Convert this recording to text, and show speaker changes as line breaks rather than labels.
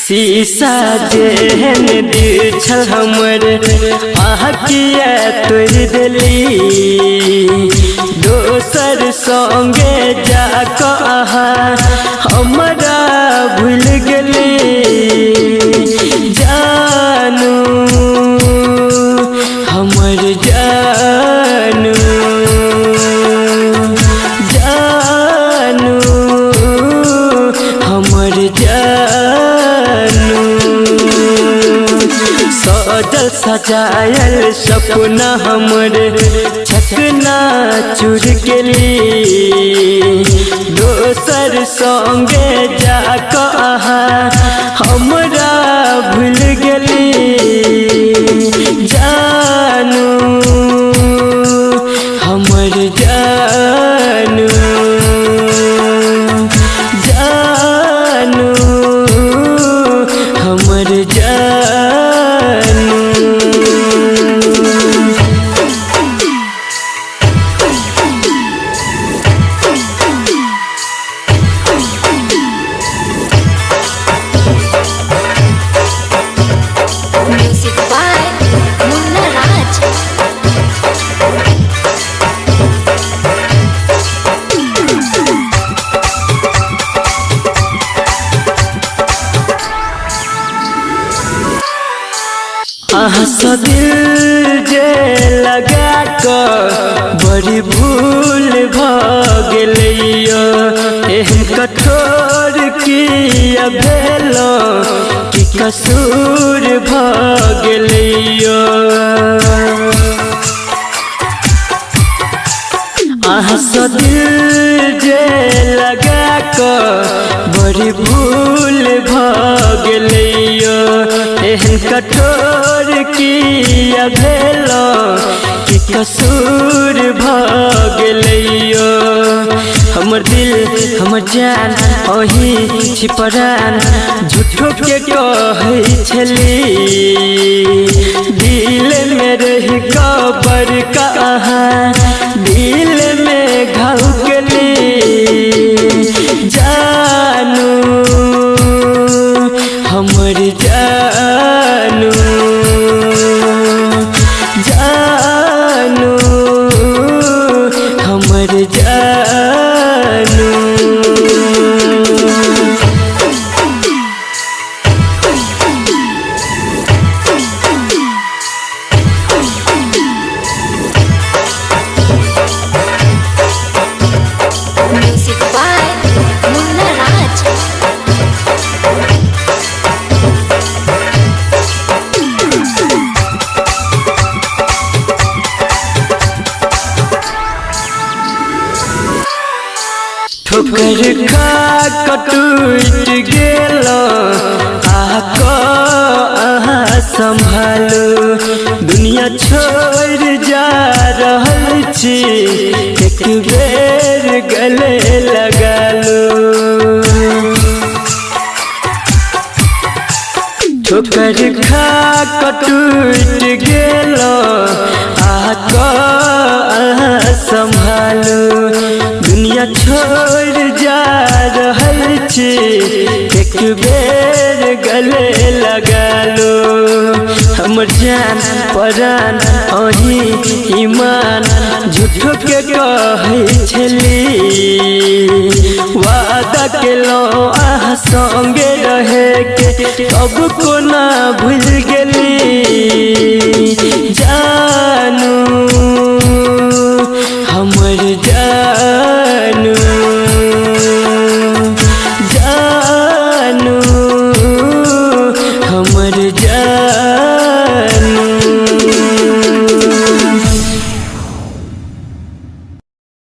शीशा जेहन दिल छल हमर आँखिया तोड़ देली दोसर संगे जाकऽ हमरा भूल गेली जानू हमर जानू जानू हमर सजल सजायल सपना हमर छकना चूर गेली दोसर संगे जाकऽ हमरा भूल गेली जानू हमर जानू जानू हमर
Music by Munna Raj.
आहा दिल जे लगा कर बड़ी भूल भगलियो एहन कठोर किया भेलो कि कसूर भगलियो आहा दिल जे लगा कर बड़ी भूल भगलियो एहन कठोर किया भेलो कि कसूर भगलियो हमर दिल हमर जान अही छिपरान झूठो के कहै छली दिल में रही कबर कहाँ दिल में घाव गेली जानू हमर जानू जानू हमर जानू
Music by Munna Raj.
ठोकर खा टूट गेलो आको अहाँ संभालो दुनिया छोड़ जा रहल छी एक बेर गले लगा लो ठोकर खा टूट गेलो आको अहाँ संभालो दुनिया छोड़ जा रहल छी एक बेर गले लगा लो हमर जान परान अही ईमान झूठो के कहै छली वादा केलो आहा संगे रहे के अब कोना भूल गेली जानू